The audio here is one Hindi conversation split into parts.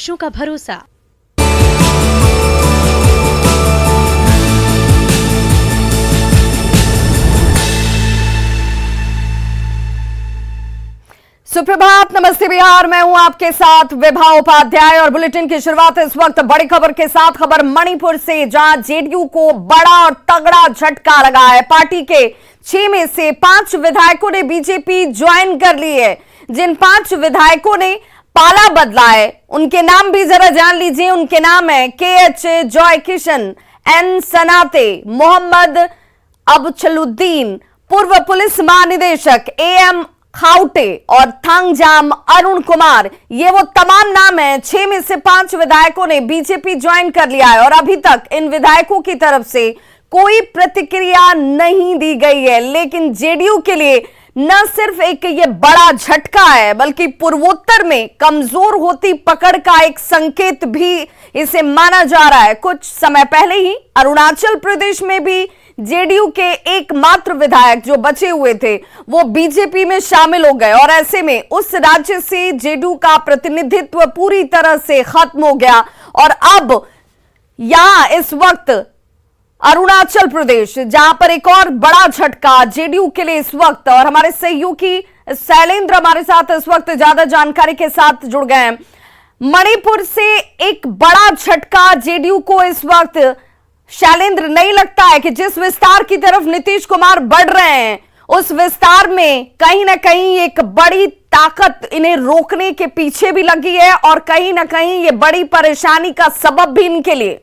का भरोसा। सुप्रभात, नमस्ते बिहार। मैं हूं आपके साथ विभा उपाध्याय और बुलेटिन की शुरुआत इस वक्त बड़ी खबर के साथ। खबर मणिपुर से, जहां जेडीयू को बड़ा और तगड़ा झटका लगा है। पार्टी के 6 में से 5 विधायकों ने बीजेपी ज्वाइन कर ली है। जिन 5 विधायकों ने पाला बदला है उनके नाम भी जरा जान लीजिए। उनके नाम है KH जॉय किशन, N सनाते, मोहम्मद अबचलुद्दीन, पूर्व पुलिस महानिदेशक AM खाउटे और थांगजाम अरुण कुमार। ये वो तमाम नाम हैं। 6 में से 5 विधायकों ने बीजेपी ज्वाइन कर लिया है और अभी तक इन विधायकों की तरफ से कोई प्रतिक्रिया नहीं दी गई है। लेकिन जेडीयू के लिए न सिर्फ एक ये बड़ा झटका है, बल्कि पूर्वोत्तर में कमजोर होती पकड़ का एक संकेत भी इसे माना जा रहा है। कुछ समय पहले ही अरुणाचल प्रदेश में भी जेडीयू के एकमात्र विधायक जो बचे हुए थे वो बीजेपी में शामिल हो गए और ऐसे में उस राज्य से जेडीयू का प्रतिनिधित्व पूरी तरह से खत्म हो गया। और अब यहां इस वक्त अरुणाचल प्रदेश, जहां पर एक और बड़ा झटका जेडीयू के लिए इस वक्त, और हमारे सहयोगी शैलेंद्र हमारे साथ इस वक्त ज्यादा जानकारी के साथ जुड़ गए हैं। मणिपुर से एक बड़ा झटका जेडीयू को इस वक्त। शैलेंद्र, नहीं लगता है कि जिस विस्तार की तरफ नीतीश कुमार बढ़ रहे हैं उस विस्तार में कहीं ना कहीं एक बड़ी ताकत इन्हें रोकने के पीछे भी लगी है और कहीं ना कहीं ये बड़ी परेशानी का सबब भी इनके लिए?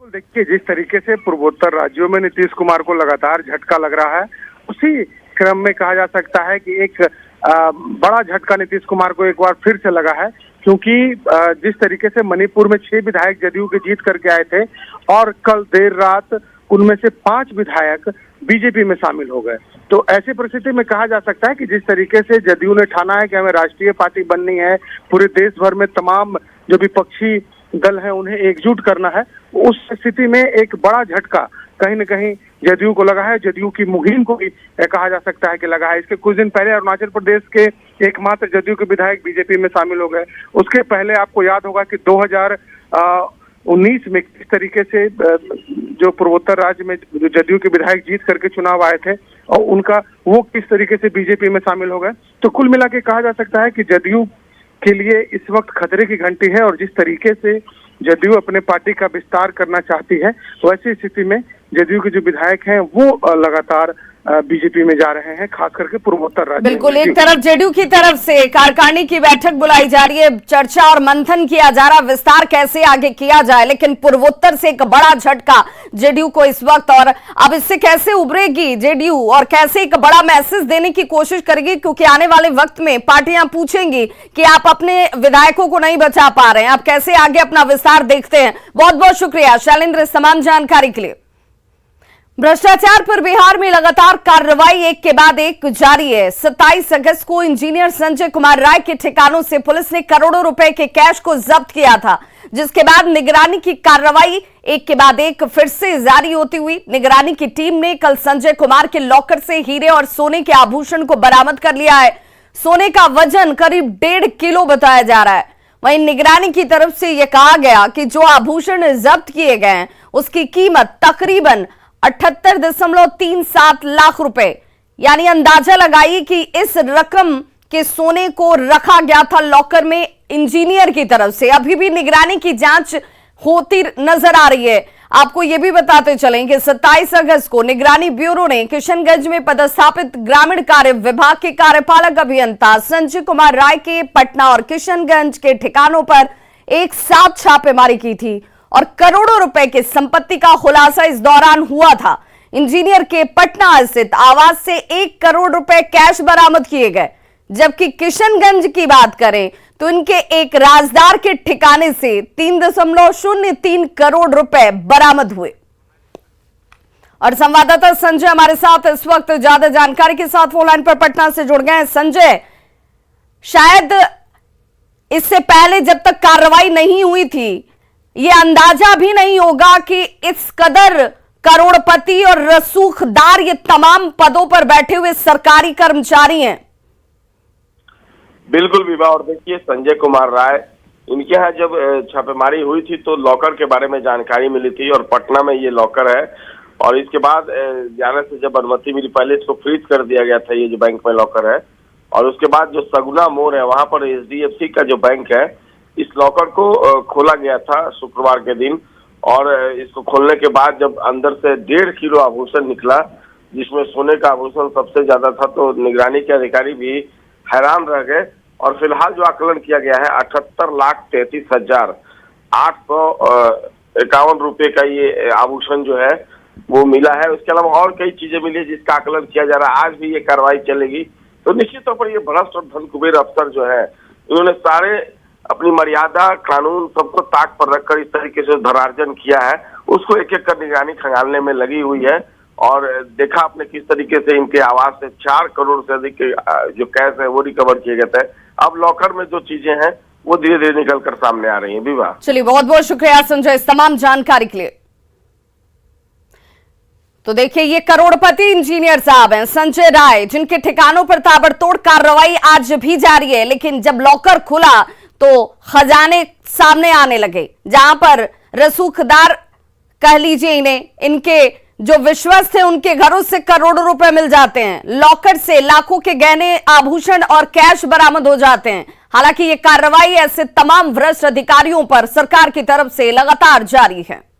देखिए, जिस तरीके से पूर्वोत्तर राज्यों में नीतीश कुमार को लगातार झटका लग रहा है, उसी क्रम में कहा जा सकता है कि एक बड़ा झटका नीतीश कुमार को एक बार फिर से लगा है। क्योंकि जिस तरीके से मणिपुर में 6 विधायक जदयू के जीत करके आए थे और कल देर रात उनमें से 5 विधायक बीजेपी में शामिल हो गए, तो ऐसी परिस्थिति में कहा जा सकता है कि जिस तरीके से जदयू ने ठाना है कि हमें राष्ट्रीय पार्टी बननी है, पूरे देश भर में तमाम जो विपक्षी दल है उन्हें एकजुट करना है, उस स्थिति में एक बड़ा झटका कहीं न कहीं जदयू को लगा है। जदयू की मुहिम को भी कहा जा सकता है कि लगा है। इसके कुछ दिन पहले अरुणाचल प्रदेश के एकमात्र जदयू के विधायक बीजेपी में शामिल हो गए। उसके पहले आपको याद होगा कि 2019 में किस तरीके से जो पूर्वोत्तर राज्य में जदयू के विधायक जीत करके चुनाव आए थे और उनका वो किस तरीके से बीजेपी में शामिल हो गए। तो कुल मिला के कहा जा सकता है कि जदयू के लिए इस वक्त खतरे की घंटी है और जिस तरीके से जदयू अपने पार्टी का विस्तार करना चाहती है, वैसी स्थिति में जदयू के जो विधायक हैं वो लगातार बीजेपी में जा रहे हैं, खास करके पूर्वोत्तर राज्य। बिल्कुल, एक तरफ जेडीयू की तरफ से कार्यकारिणी की बैठक बुलाई जा रही है, चर्चा और मंथन किया जा रहा, विस्तार कैसे आगे किया जाए, लेकिन पूर्वोत्तर से एक बड़ा झटका जेडीयू को इस वक्त। और अब इससे कैसे उभरेगी जेडीयू और कैसे एक बड़ा मैसेज देने की कोशिश करेगी, क्योंकि आने वाले वक्त में पार्टियां पूछेंगी कि आप अपने विधायकों को नहीं बचा पा रहे हैं, आप कैसे आगे अपना विस्तार देखते हैं। बहुत बहुत शुक्रिया शैलेंद्र इस तमाम जानकारी के लिए। भ्रष्टाचार पर बिहार में लगातार कार्रवाई एक के बाद एक जारी है। 27 अगस्त को इंजीनियर संजय कुमार राय के ठिकानों से पुलिस ने करोड़ों रुपए के कैश को जब्त किया था, जिसके बाद निगरानी की कार्रवाई एक के बाद एक फिर से जारी होती हुई। निगरानी की टीम ने कल संजय कुमार के लॉकर से हीरे और सोने के आभूषण को बरामद कर लिया है। सोने का वजन करीब 1.5 किलो बताया जा रहा है। वहीं निगरानी की तरफ से यह कहा गया कि जो आभूषण जब्त किए गए हैं उसकी कीमत तकरीबन 78.37 लाख रुपए, यानी अंदाजा लगाइए कि इस रकम के सोने को रखा गया था लॉकर में इंजीनियर की तरफ से। अभी भी निगरानी की जांच होती नजर आ रही है। आपको यह भी बताते चलें कि 27 अगस्त को निगरानी ब्यूरो ने किशनगंज में पदस्थापित ग्रामीण कार्य विभाग के कार्यपालक अभियंता संजय कुमार राय के पटना और किशनगंज के ठिकानों पर एक साथ छापेमारी की थी और करोड़ों रुपए की संपत्ति का खुलासा इस दौरान हुआ था। इंजीनियर के पटना स्थित आवास से 1 करोड़ रुपए कैश बरामद किए गए, जबकि किशनगंज की बात करें तो इनके एक राजदार के ठिकाने से 3.03 करोड़ रुपए बरामद हुए। और संवाददाता संजय हमारे साथ इस वक्त ज्यादा जानकारी के साथ फोन लाइन पर पटना से जुड़ गए हैं। संजय, शायद इससे पहले जब तक कार्रवाई नहीं हुई थी ये अंदाजा भी नहीं होगा कि इस कदर करोड़पति और रसूखदार ये तमाम पदों पर बैठे हुए सरकारी कर्मचारी हैं। बिल्कुल विवाह। और देखिए, संजय कुमार राय इनके यहाँ जब छापेमारी हुई थी तो लॉकर के बारे में जानकारी मिली थी और पटना में ये लॉकर है। और इसके बाद जाने से जब अनुमति मिली, पहले इसको फ्रीज कर दिया गया था, ये जो बैंक में लॉकर है। और उसके बाद जो सगुना मोड़ है वहां पर HDFC का जो बैंक है, इस लॉकर को खोला गया था शुक्रवार के दिन। और इसको खोलने के बाद जब अंदर से 1.5 किलो आभूषण निकला, जिसमें सोने का आभूषण सबसे ज्यादा था, तो निगरानी के अधिकारी भी हैरान रह गए। और फिलहाल जो आकलन किया गया है 78,33,851 रुपए का ये आभूषण जो है वो मिला है। उसके अलावा और कई चीजें मिली जिसका आकलन किया जा रहा है। आज भी ये कार्रवाई चलेगी। तो निश्चित तौर पर ये भ्रष्ट और धनकुबेर अफसर जो है, इन्होंने सारे अपनी मर्यादा, कानून सबको ताक पर रखकर इस तरीके से धनार्जन किया है, उसको एक एक कर निगरानी खंगालने में लगी हुई है। और देखा आपने किस तरीके से इनके आवास से 4 करोड़ से अधिक जो कैश है वो रिकवर किए गए थे। अब लॉकर में जो चीजें हैं वो धीरे धीरे निकल कर सामने आ रही हैं। विवाह, चलिए बहुत बहुत शुक्रिया संजय इस तमाम जानकारी के लिए। तो देखिए, ये करोड़पति इंजीनियर साहब हैं संजय राय, जिनके ठिकानों पर ताबड़तोड़ कार्रवाई आज भी जारी है। लेकिन जब लॉकर खुला तो खजाने सामने आने लगे, जहां पर रसूखदार कह लीजिए इन्हें, इनके जो विश्वस्त थे उनके घरों से करोड़ों रुपए मिल जाते हैं। लॉकर से लाखों के गहने, आभूषण और कैश बरामद हो जाते हैं। हालांकि ये कार्रवाई ऐसे तमाम भ्रष्ट अधिकारियों पर सरकार की तरफ से लगातार जारी है।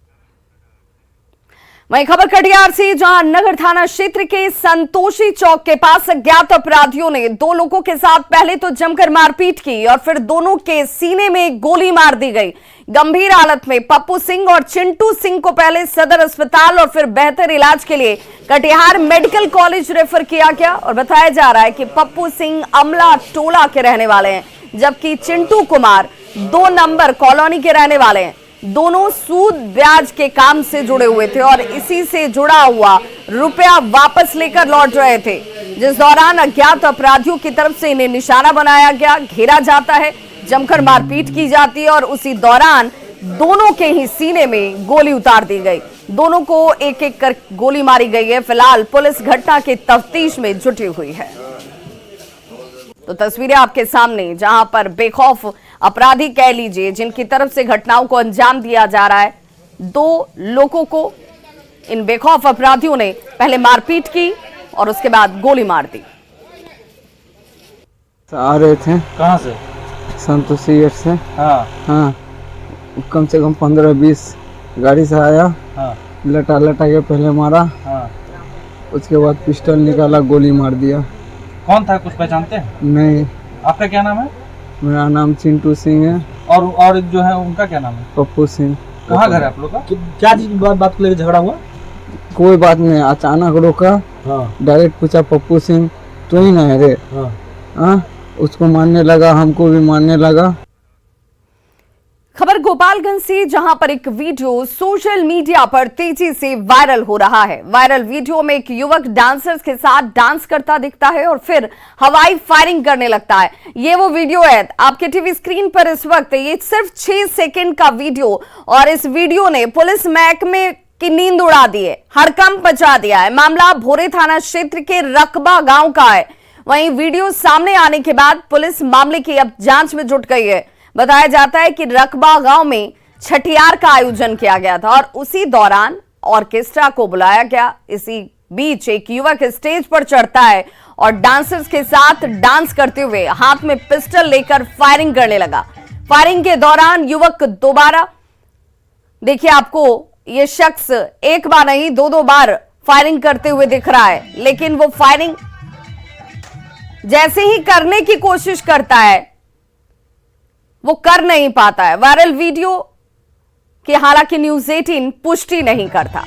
वहीं खबर कटिहार से, जहां नगर थाना क्षेत्र के संतोषी चौक के पास अज्ञात अपराधियों ने 2 लोगों के साथ पहले तो जमकर मारपीट की और फिर दोनों के सीने में गोली मार दी गई। गंभीर हालत में पप्पू सिंह और चिंटू सिंह को पहले सदर अस्पताल और फिर बेहतर इलाज के लिए कटिहार मेडिकल कॉलेज रेफर किया गया। और बताया जा रहा है कि पप्पू सिंह अमला टोला के रहने वाले हैं, जबकि चिंटू कुमार 2 नंबर कॉलोनी के रहने वाले हैं। दोनों सूद ब्याज के काम से जुड़े हुए थे और इसी से जुड़ा हुआ रुपया वापस लेकर लौट रहे थे, जिस दौरान अज्ञात अपराधियों की तरफ से इन्हें निशाना बनाया गया, घेरा जाता है, जमकर मारपीट की जाती है और उसी दौरान दोनों के ही सीने में गोली उतार दी गई। दोनों को एक एक कर गोली मारी गई है। फिलहाल पुलिस घटना की तफ्तीश में जुटी हुई है। तो तस्वीरें आपके सामने, जहां पर बेखौफ अपराधी कह लीजिए, जिनकी तरफ से घटनाओं को अंजाम दिया जा रहा है, 2 लोगों को इन बेखौफ अपराधियों ने पहले मारपीट की और उसके बाद गोली मार दी। आ रहे थे, कहाँ से? संतोषी से। हाँ, कम से कम 15-20 गाड़ी से आया। हाँ, लटा के पहले मारा। हाँ, उसके बाद पिस्टल निकाला, गोली मार दिया। कौन था, कुछ पहचानते हैं? नहीं। आपका क्या नाम है? मेरा नाम चिंटू सिंह है। और जो है उनका क्या नाम है? पप्पू सिंह। कहाँ घर है आप लोग का? क्या चीज बात को लेकर झगड़ा हुआ? कोई बात नहीं, अचानक रोका। हाँ, डायरेक्ट पूछा, पप्पू सिंह तू ही ना है रे? हाँ, उसको मारने लगा, हमको भी मारने लगा। खबर गोपालगंज से, जहां पर एक वीडियो सोशल मीडिया पर तेजी से वायरल हो रहा है। वायरल वीडियो में एक युवक डांसर्स के साथ डांस करता दिखता है और फिर हवाई फायरिंग करने लगता है। ये वो वीडियो है आपके टीवी स्क्रीन पर इस वक्त। ये सिर्फ 6 सेकंड का वीडियो और इस वीडियो ने पुलिस महकमे की नींद उड़ा दी है, हड़कंप मचा दिया है। मामला भोरे थाना क्षेत्र के रकबा गांव का है। वहीं वीडियो सामने आने के बाद पुलिस मामले की अब जांच में जुट गई है। बताया जाता है कि रकबा गांव में छठियार का आयोजन किया गया था और उसी दौरान ऑर्केस्ट्रा को बुलाया गया। इसी बीच एक युवक स्टेज पर चढ़ता है और डांसर्स के साथ डांस करते हुए हाथ में पिस्टल लेकर फायरिंग करने लगा। फायरिंग के दौरान युवक दोबारा, देखिए आपको ये शख्स एक बार नहीं 2 बार फायरिंग करते हुए दिख रहा है, लेकिन वो फायरिंग जैसे ही करने की कोशिश करता है वो कर नहीं पाता है। वायरल वीडियो की हालांकि न्यूज़ 18 पुष्टि नहीं करता।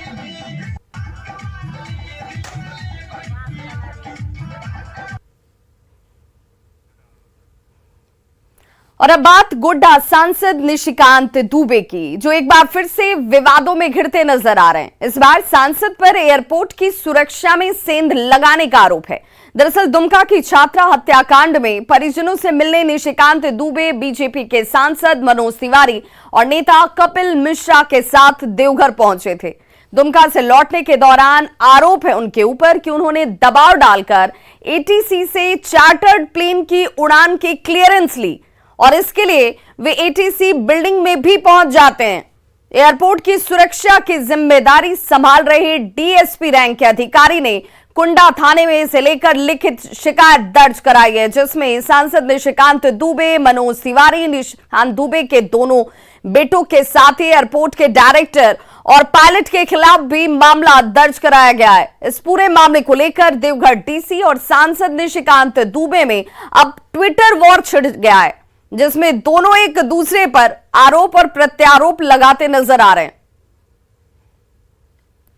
और अब बात गोड्डा सांसद निशिकांत दुबे की, जो एक बार फिर से विवादों में घिरते नजर आ रहे हैं। इस बार सांसद पर एयरपोर्ट की सुरक्षा में सेंध लगाने का आरोप है। दरअसल दुमका की छात्रा हत्याकांड में परिजनों से मिलने निशिकांत दुबे बीजेपी के सांसद मनोज तिवारी और नेता कपिल मिश्रा के साथ देवघर पहुंचे थे। दुमका से लौटने के दौरान आरोप है उनके ऊपर कि उन्होंने दबाव डालकर एटीसी से चार्टर्ड प्लेन की उड़ान की क्लियरेंस ली और इसके लिए वे एटीसी बिल्डिंग में भी पहुंच जाते हैं। एयरपोर्ट की सुरक्षा की जिम्मेदारी संभाल रहे डीएसपी रैंक के अधिकारी ने कुंडा थाने में इसे लेकर लिखित शिकायत दर्ज कराई है, जिसमें सांसद निशिकांत दुबे, मनोज तिवारी, निशिकांत दुबे के दोनों बेटों के साथ ही एयरपोर्ट के डायरेक्टर और पायलट के खिलाफ भी मामला दर्ज कराया गया है। इस पूरे मामले को लेकर देवघर डीसी और सांसद निशिकांत दुबे में अब ट्विटर वॉर छिड़ गया है, जिसमें दोनों एक दूसरे पर आरोप और प्रत्यारोप लगाते नजर आ रहे हैं।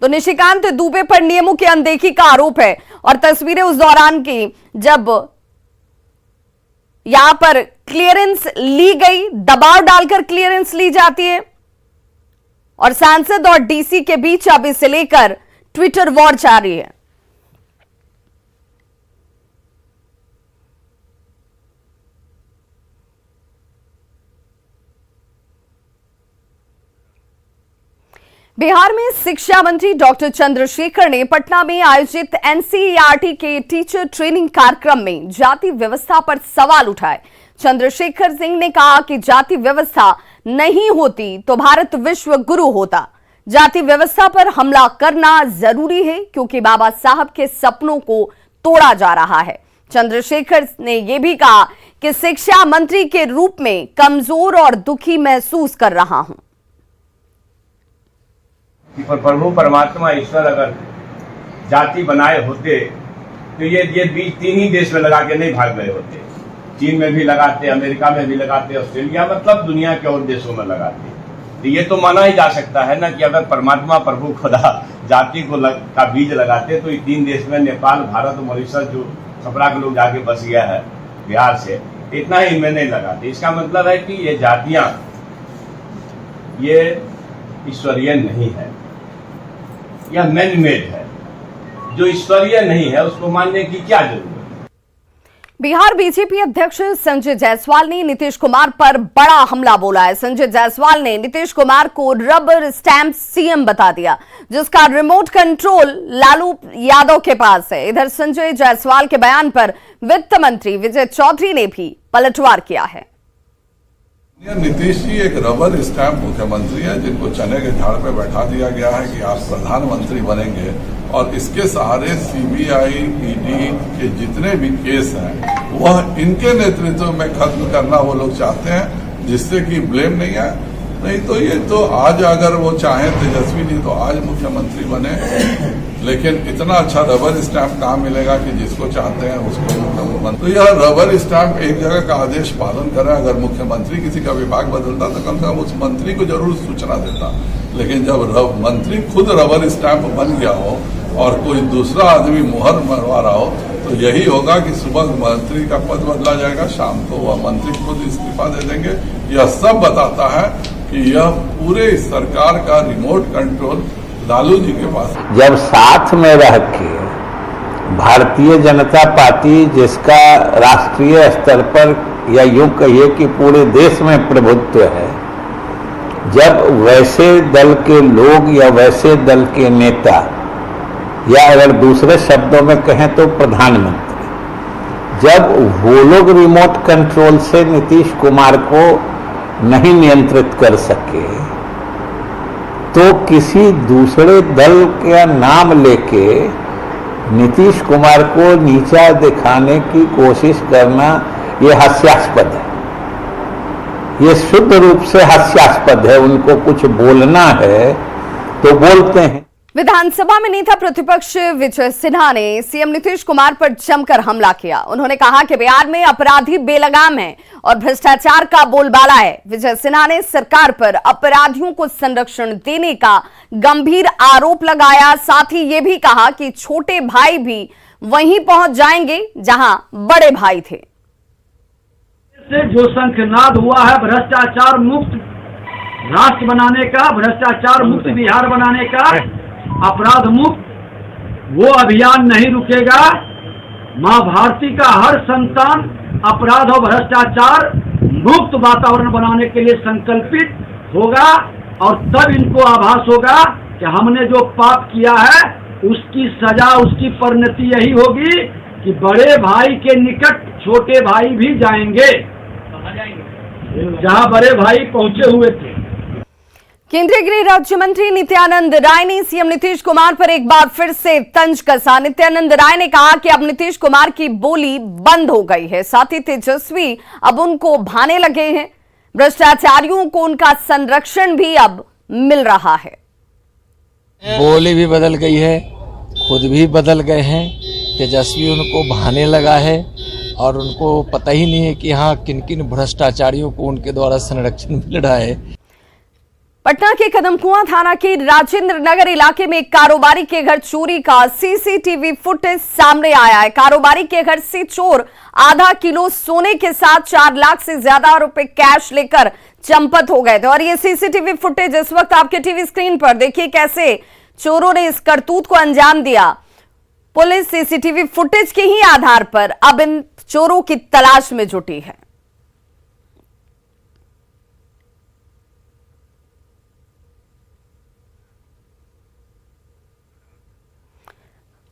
तो निशिकांत दुबे पर नियमों की अनदेखी का आरोप है और तस्वीरें उस दौरान की जब यहां पर क्लियरेंस ली गई, दबाव डालकर क्लियरेंस ली जाती है और सांसद और डीसी के बीच अब इसे लेकर ट्विटर वॉर जारी है। बिहार में शिक्षा मंत्री डॉक्टर चंद्रशेखर ने पटना में आयोजित एनसीईआरटी के टीचर ट्रेनिंग कार्यक्रम में जाति व्यवस्था पर सवाल उठाए। चंद्रशेखर सिंह ने कहा कि जाति व्यवस्था नहीं होती तो भारत विश्व गुरु होता। जाति व्यवस्था पर हमला करना जरूरी है क्योंकि बाबा साहब के सपनों को तोड़ा जा रहा है। चंद्रशेखर ने यह भी कहा कि शिक्षा मंत्री के रूप में कमजोर और दुखी महसूस कर रहा हूं। प्रभु परमात्मा ईश्वर अगर जाति बनाए होते तो ये बीज 3 ही देश में लगा के नहीं भाग गए होते। चीन में भी लगाते, अमेरिका में भी लगाते, ऑस्ट्रेलिया मतलब दुनिया के और देशों में लगाते। तो ये तो माना ही जा सकता है ना कि अगर परमात्मा प्रभु खुदा जाति का बीज लगाते तो ये 3 देश में नेपाल, भारत, मॉरिशस जो छपरा के लोग जाके बस गया है बिहार से, इतना ही इनमें नहीं लगाते। इसका मतलब है कि ये जातियां ये ईश्वरीय नहीं है, यह मैन मेड है। जो ईश्वरीय नहीं है उसको मानने की क्या जरूरत है। बिहार बीजेपी अध्यक्ष संजय जायसवाल ने नीतीश कुमार पर बड़ा हमला बोला है। संजय जायसवाल ने नीतीश कुमार को रबर स्टैंप सीएम बता दिया, जिसका रिमोट कंट्रोल लालू यादव के पास है। इधर संजय जायसवाल के बयान पर वित्त मंत्री विजय चौधरी ने भी पलटवार किया है। नीतीश जी एक रबर स्टैंप मुख्यमंत्री है जिनको चने के झाड़ पे बैठा दिया गया है कि आप प्रधानमंत्री बनेंगे और इसके सहारे सीबीआई, ईडी के जितने भी केस हैं वह इनके नेतृत्व में खत्म करना वो लोग चाहते हैं, जिससे कि ब्लेम नहीं है। नहीं तो ये तो आज अगर वो चाहें तेजस्वी जी तो आज मुख्यमंत्री बने, लेकिन इतना अच्छा रबर स्टैंप कहाँ मिलेगा कि जिसको चाहते हैं उसको मुख्यमंत्री। तो यह रबर स्टैंप एक जगह का आदेश पालन करे। अगर मुख्यमंत्री किसी का विभाग बदलता तो कम से कम उस मंत्री को जरूर सूचना देता, लेकिन जब मंत्री खुद रबर स्टैंप बन गया हो और कोई दूसरा आदमी मुहर मरवा रहा हो तो यही होगा कि सुबह मंत्री का पद बदला जाएगा, शाम को वह मंत्री खुद इस्तीफा दे देंगे। यह सब बताता है कि यह पूरे सरकार का रिमोट कंट्रोल लालू जी के पास। जब साथ में रह के भारतीय जनता पार्टी जिसका राष्ट्रीय स्तर पर या यूं कहिए कि पूरे देश में प्रभुत्व है, जब वैसे दल के लोग या वैसे दल के नेता या अगर दूसरे शब्दों में कहें तो प्रधानमंत्री, जब वो लोग रिमोट कंट्रोल से नीतीश कुमार को नहीं नियंत्रित कर सके तो किसी दूसरे दल का नाम लेके नीतीश कुमार को नीचा दिखाने की कोशिश करना ये हास्यास्पद है। ये शुद्ध रूप से हास्यास्पद है। उनको कुछ बोलना है तो बोलते हैं। विधानसभा में नेता प्रतिपक्ष विजय सिन्हा ने सीएम नीतीश कुमार पर जमकर हमला किया। उन्होंने कहा कि बिहार में अपराधी बेलगाम हैं और भ्रष्टाचार का बोलबाला है। विजय सिन्हा ने सरकार पर अपराधियों को संरक्षण देने का गंभीर आरोप लगाया। साथ ही ये भी कहा कि छोटे भाई भी वहीं पहुंच जाएंगे जहां बड़े भाई थे। जो शंखनाद हुआ है भ्रष्टाचार मुक्त राष्ट्र बनाने का, भ्रष्टाचार मुक्त बिहार बनाने का, अपराध मुक्त, वो अभियान नहीं रुकेगा। मां भारती का हर संतान अपराध और भ्रष्टाचार मुक्त वातावरण बनाने के लिए संकल्पित होगा और तब इनको आभास होगा कि हमने जो पाप किया है उसकी सजा, उसकी परिणति यही होगी कि बड़े भाई के निकट छोटे भाई भी जाएंगे। जहां बड़े भाई पहुंचे हुए थे। केंद्रीय गृह राज्य मंत्री नित्यानंद राय ने सीएम नीतीश कुमार पर एक बार फिर से तंज कसा। नित्यानंद राय ने कहा कि अब नीतीश कुमार की बोली बंद हो गई है, साथ ही तेजस्वी अब उनको भाने लगे हैं। भ्रष्टाचारियों को उनका संरक्षण भी अब मिल रहा है। बोली भी बदल गई है, खुद भी बदल गए हैं। तेजस्वी उनको भाने लगा है और उनको पता ही नहीं है कि हाँ किन किन भ्रष्टाचारियों को उनके द्वारा संरक्षण मिल रहा है। पटना के कदमकुआं थाना के राजेंद्र नगर इलाके में एक कारोबारी के घर चोरी का सीसीटीवी फुटेज सामने आया है। कारोबारी के घर से चोर आधा किलो सोने के साथ 4 लाख से ज्यादा रुपए कैश लेकर चंपत हो गए थे और ये सीसीटीवी फुटेज इस वक्त आपके टीवी स्क्रीन पर देखिए कैसे चोरों ने इस करतूत को अंजाम दिया। पुलिस सीसीटीवी फुटेज के ही आधार पर अब इन चोरों की तलाश में जुटी है।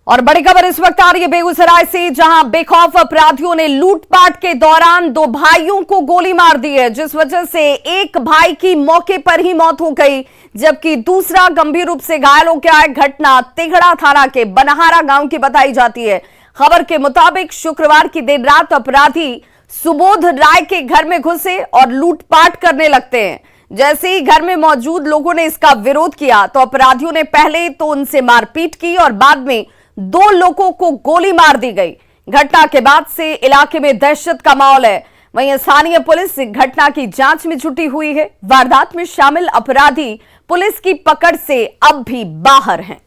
और बड़ी खबर इस वक्त आ रही है बेगूसराय से, जहां बेखौफ अपराधियों ने लूटपाट के दौरान 2 भाइयों को गोली मार दी है, जिस वजह से एक भाई की मौके पर ही मौत हो गई जबकि दूसरा गंभीर रूप से घायल हो गया है। घटना तिघड़ा थाना के बनहारा गांव की बताई जाती है। खबर के मुताबिक शुक्रवार की देर रात अपराधी सुबोध राय के घर में घुसे और लूटपाट करने लगते हैं। जैसे ही घर में मौजूद लोगों ने इसका विरोध किया तो अपराधियों ने पहले तो उनसे मारपीट की और बाद में 2 लोगों को गोली मार दी गई। घटना के बाद से इलाके में दहशत का माहौल है। वहीं स्थानीय पुलिस घटना की जांच में जुटी हुई है। वारदात में शामिल अपराधी पुलिस की पकड़ से अब भी बाहर हैं।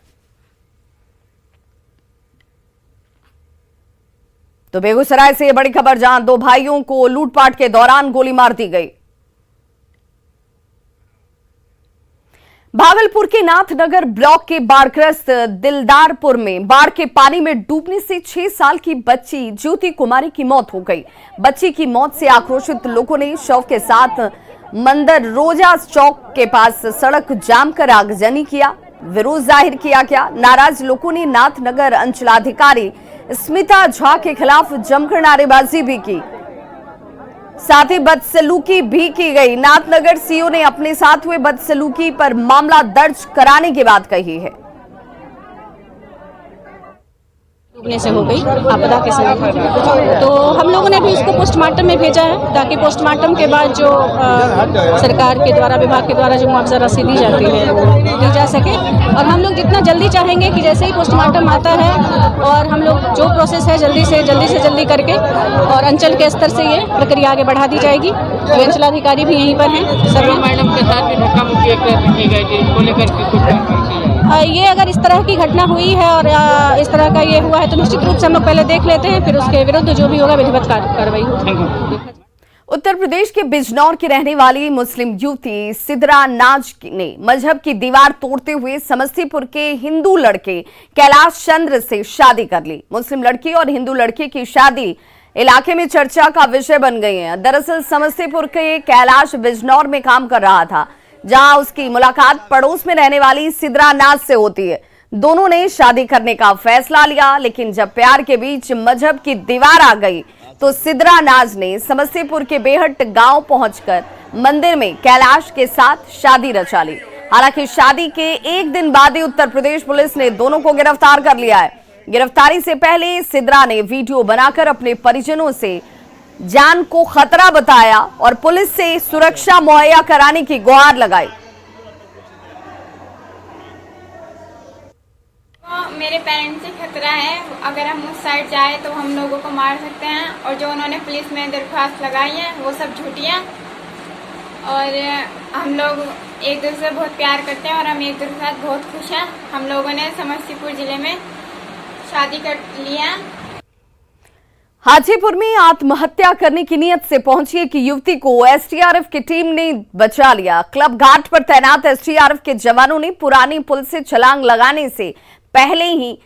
तो बेगूसराय से यह बड़ी खबर, जहां 2 भाइयों को लूटपाट के दौरान गोली मार दी गई। भागलपुर के नाथनगर ब्लॉक के बाढ़ग्रस्त दिलदारपुर में बाढ़ के पानी में डूबने से 6 साल की बच्ची ज्योति कुमारी की मौत हो गई। बच्ची की मौत से आक्रोशित लोगों ने शव के साथ मंदिर रोजा चौक के पास सड़क जाम कर आगजनी किया। विरोध जाहिर किया गया। नाराज लोगों ने नाथनगर अंचलाधिकारी स्मिता झा के खिलाफ जमकर नारेबाजी भी की, साथ ही बदसलूकी भी की गई। नाथनगर सीओ ने अपने साथ हुए बदसलूकी पर मामला दर्ज कराने की बात कही है। डूबने से हो गई आपदा के समय, तो हम लोगों ने भी उसको पोस्टमार्टम में भेजा है ताकि पोस्टमार्टम के बाद जो सरकार के द्वारा, विभाग के द्वारा जो मुआवजा राशि दी जाती है वो दी जा सके। और हम लोग जितना जल्दी चाहेंगे कि जैसे ही पोस्टमार्टम आता है और हम लोग जो प्रोसेस है जल्दी से जल्दी करके और अंचल के स्तर से ये प्रक्रिया आगे बढ़ा दी जाएगी। अंचलाधिकारी भी यहीं पर हैं। सभी मैडम के साथ भी धक्का मुक्की की गई थी, इसको लेकर ये अगर इस तरह की घटना हुई है और इस तरह का ये हुआ है तो निश्चित रूप से हम लोग पहले देख लेते हैं, फिर उसके विरुद्ध जो भी होगा विधिवत कार्रवाई होगी। उत्तर प्रदेश के बिजनौर की रहने वाली मुस्लिम युवती सिद्रा नाज ने मजहब की दीवार तोड़ते हुए समस्तीपुर के हिंदू लड़के कैलाश चंद्र से शादी कर ली। मुस्लिम लड़की और हिंदू लड़के की शादी इलाके में चर्चा का विषय बन गई है। दरअसल समस्तीपुर के कैलाश बिजनौर में काम कर रहा था, जहां उसकी मुलाकात पड़ोस में रहने वाली सिद्रा नाज से होती है। दोनों ने शादी करने का फैसला लिया, लेकिन जब प्यार के बीच मजहब की दीवार आ गई तो सिद्रा नाज ने समस्तीपुर के बेहट गांव पहुंचकर मंदिर में कैलाश के साथ शादी रचा ली। हालांकि शादी के एक दिन बाद ही उत्तर प्रदेश पुलिस ने दोनों को गिरफ्तार कर लिया है। गिरफ्तारी से पहले सिद्रा ने वीडियो बनाकर अपने परिजनों से जान को खतरा बताया और पुलिस से सुरक्षा मुहैया कराने की गुहार लगाई। मेरे पेरेंट्स से खतरा है, अगर हम उस साइड जाए तो हम लोगों को मार सकते हैं, और जो उन्होंने पुलिस में दरख्वास्त लगाई है वो सब झूठियाँ। और हम लोग एक दूसरे से बहुत प्यार करते हैं और हम एक दूसरे के साथ बहुत खुश हैं। हम लोगों ने समस्तीपुर जिले में शादी कर लिया। हाजीपुर में आत्महत्या करने की नीयत से पहुंची एक युवती को एसडीआरएफ की टीम ने बचा लिया। क्लब घाट पर तैनात एसडीआरएफ के जवानों ने पुरानी पुल से छलांग लगाने से पहले ही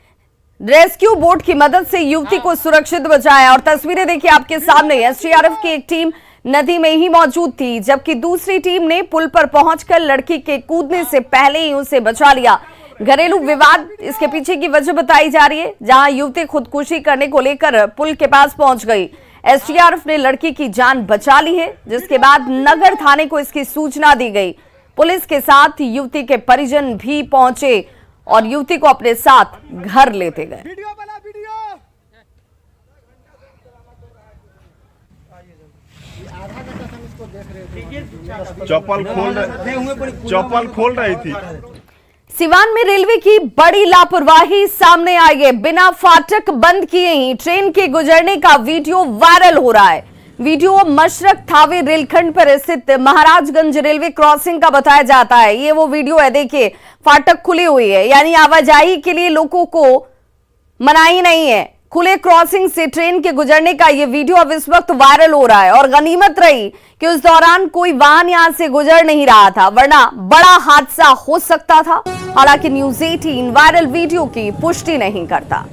रेस्क्यू बोट की मदद से युवती को सुरक्षित बचाया। और तस्वीरें देखिए आपके सामने, एसडीआरएफ की एक टीम नदी में ही मौजूद थी, जबकि दूसरी टीम ने पुल पर पहुंचकर लड़की के कूदने से पहले ही उसे बचा लिया। घरेलू विवाद इसके पीछे की वजह बताई जा रही है, जहां युवती खुदकुशी करने को लेकर पुल के पास पहुंच गई। एसडीआरएफ ने लड़की की जान बचा ली है, जिसके बाद नगर थाने को इसकी सूचना दी गई। पुलिस के साथ युवती के परिजन भी पहुंचे और युवती को अपने साथ घर लेते गए। चप्पल खोल रही थी। सिवान में रेलवे की बड़ी लापरवाही सामने आई है। बिना फाटक बंद किए ही ट्रेन के गुजरने का वीडियो वायरल हो रहा है। वीडियो मशरक थावे रेलखंड पर स्थित महाराजगंज रेलवे क्रॉसिंग का बताया जाता है। ये वो वीडियो है, देखिए फाटक खुली हुई है, यानी आवाजाही के लिए लोगों को मनाही नहीं है। खुले क्रॉसिंग से ट्रेन के गुजरने का ये वीडियो अब इस वक्त वायरल हो रहा है और गनीमत रही कि उस दौरान कोई वाहन यहां से गुजर नहीं रहा था, वरना बड़ा हादसा हो सकता था। हालांकि न्यूज़ 18 वायरल वीडियो की पुष्टि नहीं करता।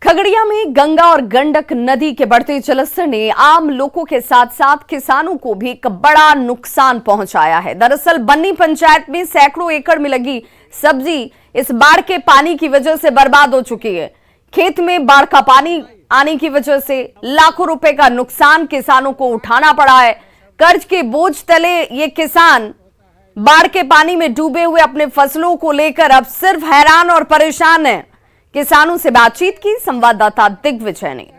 खगड़िया में गंगा और गंडक नदी के बढ़ते जलस्तर ने आम लोगों के साथ साथ किसानों को भी एक बड़ा नुकसान पहुंचाया है। दरअसल बन्नी पंचायत में सैकड़ों एकड़ में लगी सब्जी इस बाढ़ के पानी की वजह से बर्बाद हो चुकी है। खेत में बाढ़ का पानी आने की वजह से लाखों रुपए का नुकसान किसानों को उठाना पड़ा है। कर्ज के बोझ तले ये किसान बाढ़ के पानी में डूबे हुए अपने फसलों को लेकर अब सिर्फ हैरान और परेशान है। किसानों से बातचीत की संवाददाता दिग्विजय ने।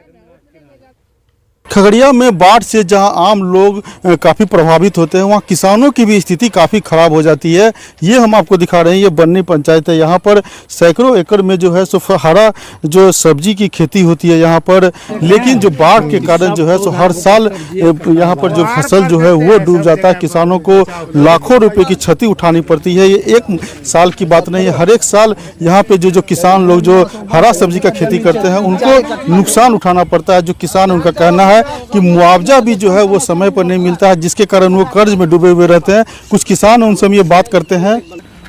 खगड़िया में बाढ़ से जहां आम लोग काफ़ी प्रभावित होते हैं, वहां किसानों की भी स्थिति काफ़ी ख़राब हो जाती है। ये हम आपको दिखा रहे हैं, ये बन्नी पंचायत है। यहाँ पर सैकड़ों एकड़ में जो है सो हरा जो सब्जी की खेती होती है यहाँ पर, लेकिन जो बाढ़ के कारण जो है सो हर साल यहाँ पर जो फसल जो है वो डूब जाता है। किसानों को लाखों रुपये की क्षति उठानी पड़ती है। ये एक साल की बात नहीं है, हर एक साल यहाँ पे जो किसान लोग जो हरा सब्जी का खेती करते हैं उनको नुकसान उठाना पड़ता है। जो किसान उनका कहना है कि मुआवजा भी जो है वो समय पर नहीं मिलता है, जिसके कारण वो कर्ज में डूबे हुए रहते हैं। कुछ किसान उनसे हम ये बात करते हैं।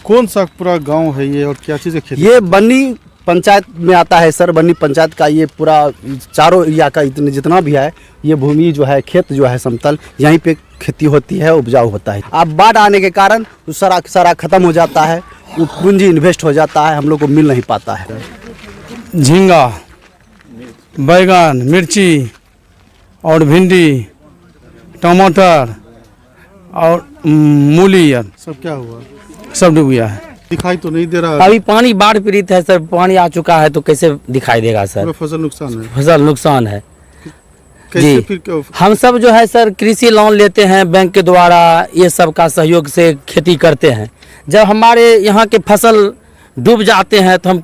कौन सा पूरा गांव है ये और क्या चीज़ है खेती? ये बन्नी पंचायत में आता है सर। बन्नी पंचायत का ये पूरा चारों एरिया का जितना भी है ये भूमि जो है, खेत जो है समतल, यहीं पे खेती होती है, उपजाऊ होता है। अब बाढ़ आने के कारण सारा खत्म हो जाता है, पूंजी इन्वेस्ट हो जाता है, हम लोग को मिल नहीं पाता है। झींगा, बैगन, मिर्ची और भिंडी, टमाटर और मूली सब क्या हुआ? सब डूब गया है। दिखाई तो नहीं दे रहा। अभी पानी बाढ़ पीड़ित है सर, पानी आ चुका है तो कैसे दिखाई देगा सर? फसल नुकसान है। फसल नुकसान है कैसे जी। फिर हम सब जो है सर कृषि लोन लेते हैं बैंक के द्वारा, ये सब का सहयोग से खेती करते हैं। जब हमारे यहाँ के फसल डूब जाते हैं तो हम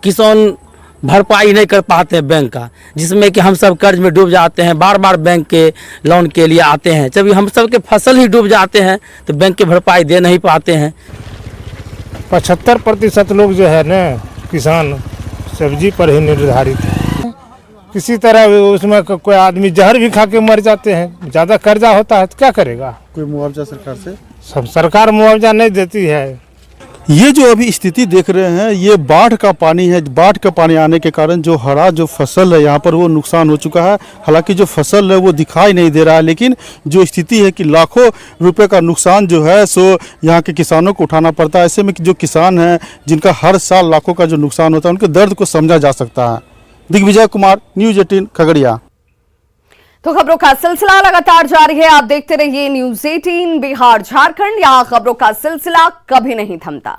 किसान भरपाई नहीं कर पाते हैं बैंक का, जिसमें कि हम सब कर्ज में डूब जाते हैं। बार बार बैंक के लोन के लिए आते हैं, जब हम सब के फसल ही डूब जाते हैं तो बैंक की भरपाई दे नहीं पाते हैं। 75% लोग जो है ना किसान सब्जी पर ही निर्धारित है। किसी तरह उसमें कोई आदमी जहर भी खा के मर जाते हैं। ज़्यादा कर्जा होता है तो क्या करेगा? कोई मुआवजा सरकार से? सब सरकार मुआवजा नहीं देती है। ये जो अभी स्थिति देख रहे हैं ये बाढ़ का पानी है। बाढ़ का पानी आने के कारण जो हरा जो फसल है यहाँ पर वो नुकसान हो चुका है। हालांकि जो फसल है वो दिखाई नहीं दे रहा है, लेकिन जो स्थिति है कि लाखों रुपए का नुकसान जो है सो यहाँ के किसानों को उठाना पड़ता है। ऐसे में जो किसान हैं जिनका हर साल लाखों का जो नुकसान होता है उनके दर्द को समझा जा सकता है। दिग्विजय कुमार, न्यूज़ 18 खगड़िया। तो खबरों का सिलसिला लगातार जारी है। आप देखते रहिए न्यूज़ 18 बिहार झारखंड। यहाँ खबरों का सिलसिला कभी नहीं थमता।